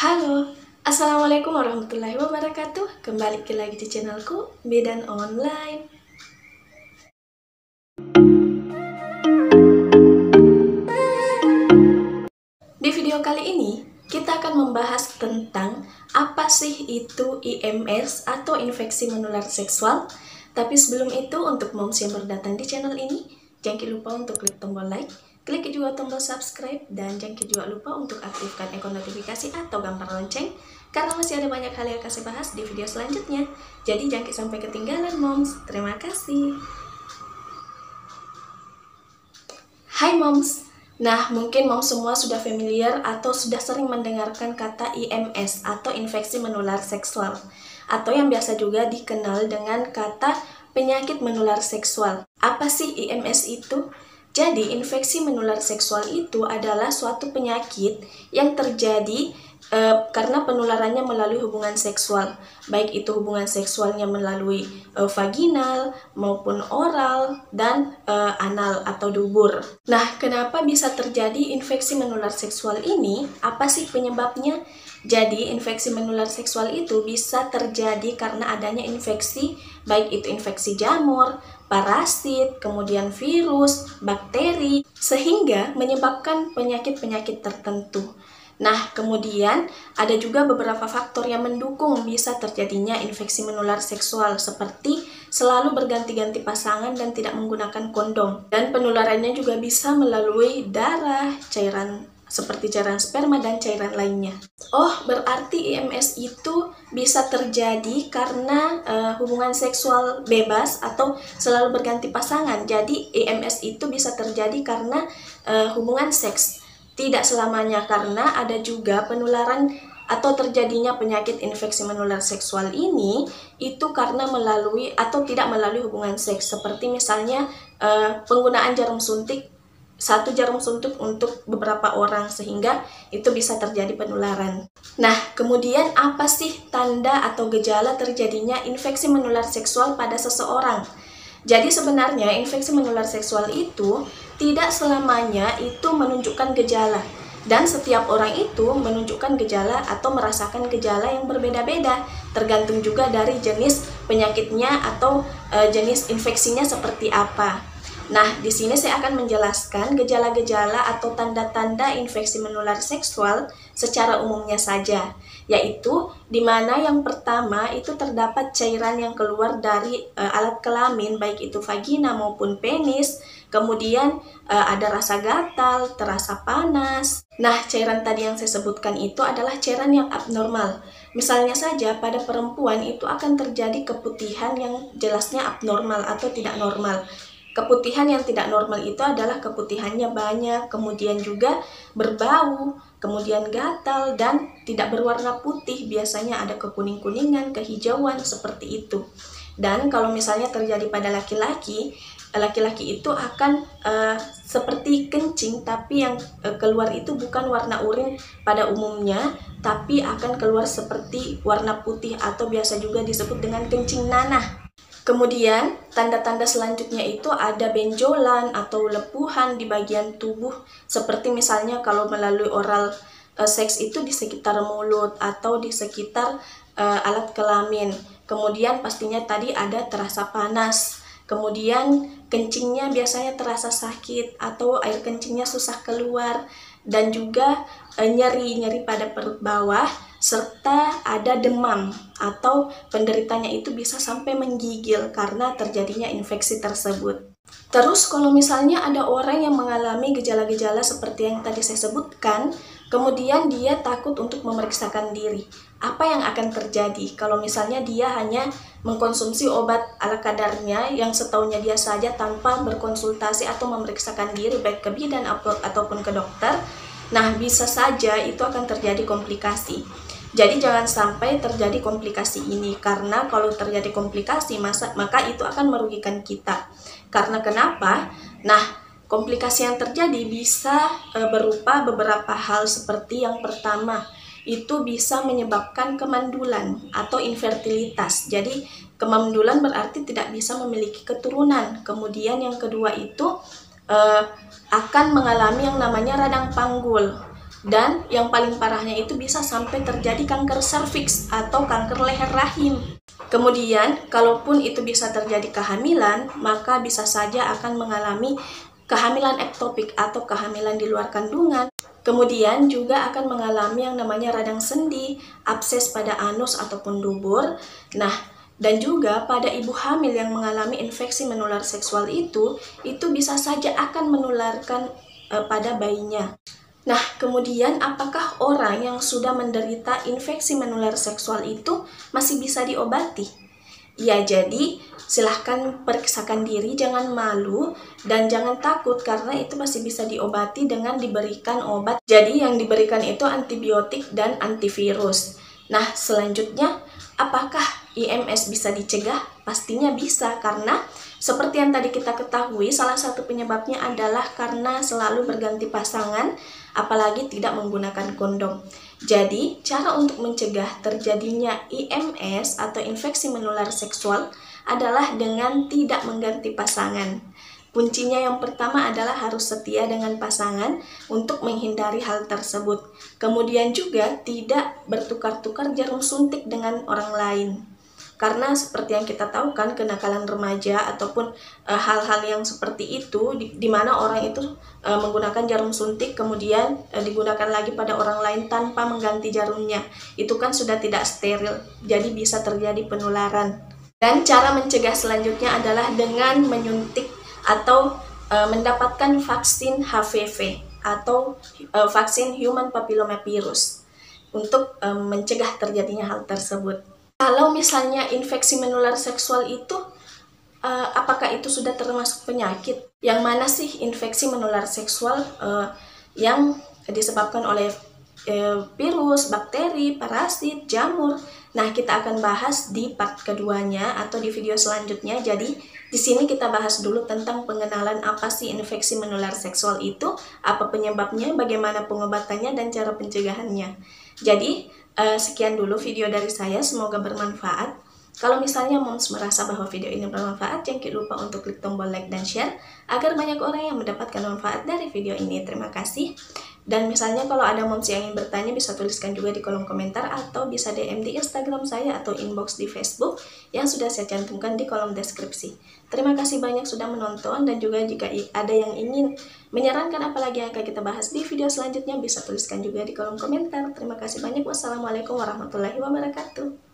Halo, Assalamualaikum warahmatullahi wabarakatuh. Kembali lagi di channelku, Bidan Online. Di video kali ini, kita akan membahas tentang apa sih itu IMS atau infeksi menular seksual. Tapi sebelum itu, untuk moms yang baru datang di channel ini, jangan lupa untuk klik tombol like, klik juga tombol subscribe, dan jangan juga lupa untuk aktifkan ikon notifikasi atau gambar lonceng, karena masih ada banyak hal yang akan saya bahas di video selanjutnya. Jadi jangan sampai ketinggalan moms. Terima kasih. Hai moms. Nah, mungkin moms semua sudah familiar atau sudah sering mendengarkan kata IMS atau infeksi menular seksual, atau yang biasa juga dikenal dengan kata penyakit menular seksual. Apa sih IMS itu? Jadi, infeksi menular seksual itu adalah suatu penyakit yang terjadi karena penularannya melalui hubungan seksual, baik itu hubungan seksualnya melalui vaginal maupun oral dan anal atau dubur. Nah, kenapa bisa terjadi infeksi menular seksual ini? Apa sih penyebabnya? Jadi, infeksi menular seksual itu bisa terjadi karena adanya infeksi, baik itu infeksi jamur, parasit, kemudian virus, bakteri, sehingga menyebabkan penyakit-penyakit tertentu. Nah, kemudian ada juga beberapa faktor yang mendukung bisa terjadinya infeksi menular seksual, seperti selalu berganti-ganti pasangan dan tidak menggunakan kondom. Dan penularannya juga bisa melalui darah, cairan seperti cairan sperma dan cairan lainnya. Oh, berarti IMS itu bisa terjadi karena hubungan seksual bebas atau selalu berganti pasangan. Jadi IMS itu bisa terjadi karena hubungan seks. Tidak selamanya, karena ada juga penularan atau terjadinya penyakit infeksi menular seksual ini itu karena melalui atau tidak melalui hubungan seks, seperti misalnya penggunaan jarum suntik, satu jarum suntik untuk beberapa orang, sehingga itu bisa terjadi penularan. Nah, kemudian apa sih tanda atau gejala terjadinya infeksi menular seksual pada seseorang? Jadi sebenarnya infeksi menular seksual itu tidak selamanya itu menunjukkan gejala, dan setiap orang itu menunjukkan gejala atau merasakan gejala yang berbeda-beda, tergantung juga dari jenis penyakitnya atau jenis infeksinya seperti apa. Nah, di sini saya akan menjelaskan gejala-gejala atau tanda-tanda infeksi menular seksual secara umumnya saja, yaitu di mana yang pertama itu terdapat cairan yang keluar dari alat kelamin, baik itu vagina maupun penis. Kemudian ada rasa gatal, terasa panas. Nah, cairan tadi yang saya sebutkan itu adalah cairan yang abnormal. Misalnya saja pada perempuan itu akan terjadi keputihan yang jelasnya abnormal atau tidak normal. Keputihan yang tidak normal itu adalah keputihannya banyak, kemudian juga berbau, kemudian gatal, dan tidak berwarna putih. Biasanya ada kekuning-kuningan, kehijauan, seperti itu. Dan kalau misalnya terjadi pada laki-laki, laki-laki itu akan seperti kencing, tapi yang keluar itu bukan warna urin pada umumnya, tapi akan keluar seperti warna putih atau biasa juga disebut dengan kencing nanah. Kemudian, tanda-tanda selanjutnya itu ada benjolan atau lepuhan di bagian tubuh, seperti misalnya kalau melalui oral seks itu di sekitar mulut atau di sekitar alat kelamin. Kemudian pastinya tadi ada terasa panas. Kemudian kencingnya biasanya terasa sakit atau air kencingnya susah keluar, dan juga nyeri-nyeri pada perut bawah, serta ada demam atau penderitanya itu bisa sampai menggigil karena terjadinya infeksi tersebut. Terus kalau misalnya ada orang yang mengalami gejala-gejala seperti yang tadi saya sebutkan, kemudian dia takut untuk memeriksakan diri, apa yang akan terjadi kalau misalnya dia hanya mengkonsumsi obat ala kadarnya yang setahunya dia saja tanpa berkonsultasi atau memeriksakan diri baik ke bidan ataupun ke dokter? Nah, bisa saja itu akan terjadi komplikasi. Jadi jangan sampai terjadi komplikasi ini, karena kalau terjadi komplikasi maka itu akan merugikan kita. Karena kenapa? Nah, komplikasi yang terjadi bisa berupa beberapa hal, seperti yang pertama, itu bisa menyebabkan kemandulan atau infertilitas. Jadi kemandulan berarti tidak bisa memiliki keturunan. Kemudian yang kedua itu akan mengalami yang namanya radang panggul. Dan yang paling parahnya itu bisa sampai terjadi kanker serviks atau kanker leher rahim. Kemudian, kalaupun itu bisa terjadi kehamilan, maka bisa saja akan mengalami kehamilan ektopik atau kehamilan di luar kandungan. Kemudian juga akan mengalami yang namanya radang sendi, abses pada anus ataupun dubur. Nah, dan juga pada ibu hamil yang mengalami infeksi menular seksual itu bisa saja akan menularkan pada bayinya. Nah, kemudian apakah orang yang sudah menderita infeksi menular seksual itu masih bisa diobati? Ya, jadi silahkan periksakan diri, jangan malu dan jangan takut karena itu masih bisa diobati dengan diberikan obat. Jadi yang diberikan itu antibiotik dan antivirus. Nah, selanjutnya apakah IMS bisa dicegah? Pastinya bisa, karena seperti yang tadi kita ketahui, salah satu penyebabnya adalah karena selalu berganti pasangan, apalagi tidak menggunakan kondom. Jadi, cara untuk mencegah terjadinya IMS atau infeksi menular seksual adalah dengan tidak mengganti pasangan. Kuncinya yang pertama adalah harus setia dengan pasangan untuk menghindari hal tersebut. Kemudian juga tidak bertukar-tukar jarum suntik dengan orang lain. Karena seperti yang kita tahu kan, kenakalan remaja ataupun hal-hal yang seperti itu di mana orang itu menggunakan jarum suntik kemudian digunakan lagi pada orang lain tanpa mengganti jarumnya. Itu kan sudah tidak steril, jadi bisa terjadi penularan. Dan cara mencegah selanjutnya adalah dengan menyuntik atau mendapatkan vaksin HPV atau vaksin Human Papillomavirus untuk mencegah terjadinya hal tersebut. Kalau misalnya infeksi menular seksual itu, apakah itu sudah termasuk penyakit? Yang mana sih infeksi menular seksual yang disebabkan oleh virus, bakteri, parasit, jamur? Nah, kita akan bahas di part keduanya atau di video selanjutnya. Jadi, di sini kita bahas dulu tentang pengenalan apa sih infeksi menular seksual itu, apa penyebabnya, bagaimana pengobatannya, dan cara pencegahannya. Jadi, sekian dulu video dari saya, semoga bermanfaat. Kalau misalnya moms merasa bahwa video ini bermanfaat, jangan lupa untuk klik tombol like dan share agar banyak orang yang mendapatkan manfaat dari video ini. Terima kasih. Dan misalnya kalau ada moms yang ingin bertanya, bisa tuliskan juga di kolom komentar atau bisa DM di Instagram saya atau inbox di Facebook yang sudah saya cantumkan di kolom deskripsi. Terima kasih banyak sudah menonton, dan juga jika ada yang ingin menyarankan apalagi yang akan kita bahas di video selanjutnya, bisa tuliskan juga di kolom komentar. Terima kasih banyak. Wassalamualaikum warahmatullahi wabarakatuh.